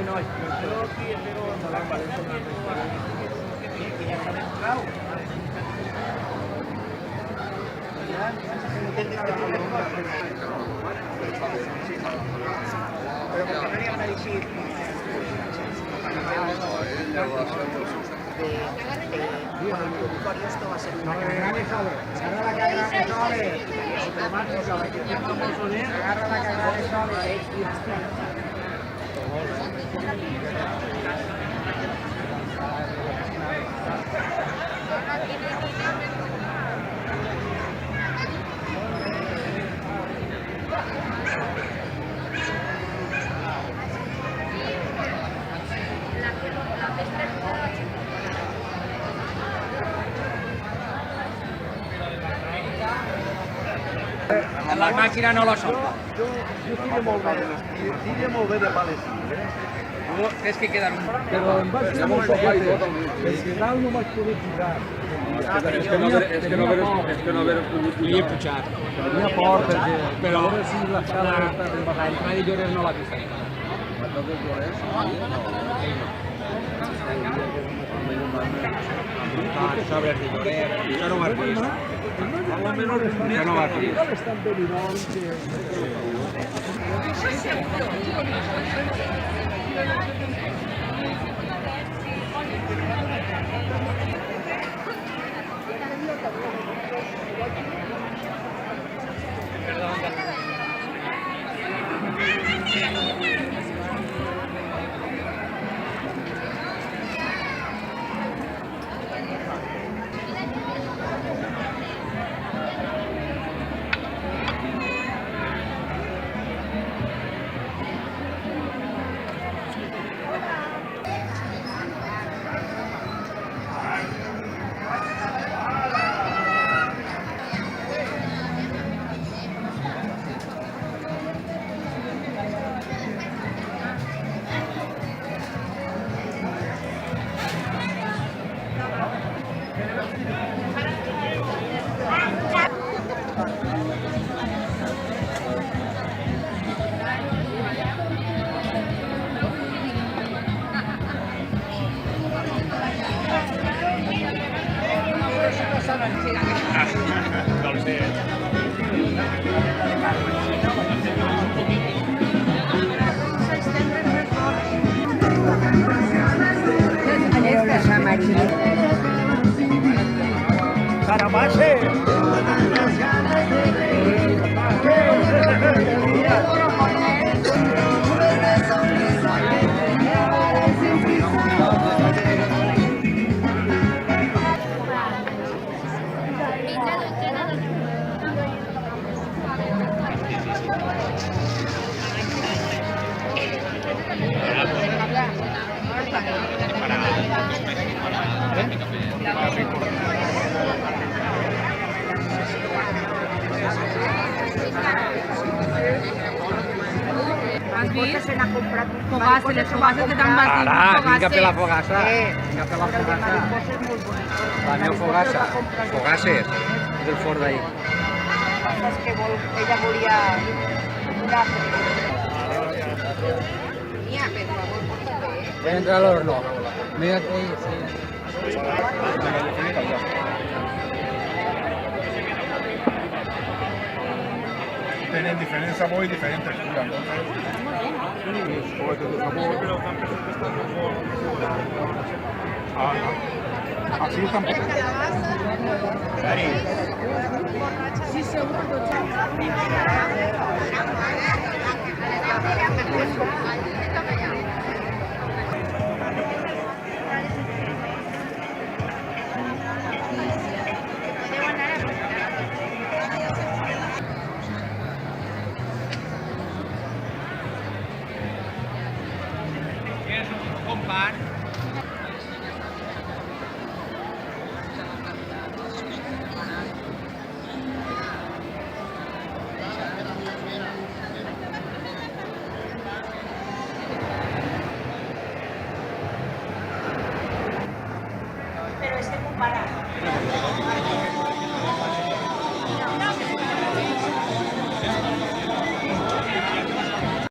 no, yo aquí espero la Valencia que ya está entrado. Pero porque no llegan a decir bueno, el introductorio esto va a ser una agarra la cagada de Soles. Les màquines no la són. Jo tiro molt bé de palestí, És que queden un... Però em vaig fer molt sofait, perquè dalt no vaig poder pujar. És que no haver pogut pujar. Tenia por, perquè... Però... A veure si l'escala està ben baixada. El Radi Lloret no l'ha vist. Sobre el Lloret, això no ho has vist. Això no va fer. Estan ben enormes que... ¡Carabase! Has vist? Fogassa, les fogasses que t'han batut. Ara, vinga per la fogassa. Vinga per la El de fogassa. mariposa és molt bonic. La meva fogassa. Fogasses. Del fort d'ahir. És que ella volia una... Mira, per favor, porta-te. Voy a entrar al horno. Mira que... Tienen diferente sabor y diferente textura, entonces. Así están. Sí, seguro. Company.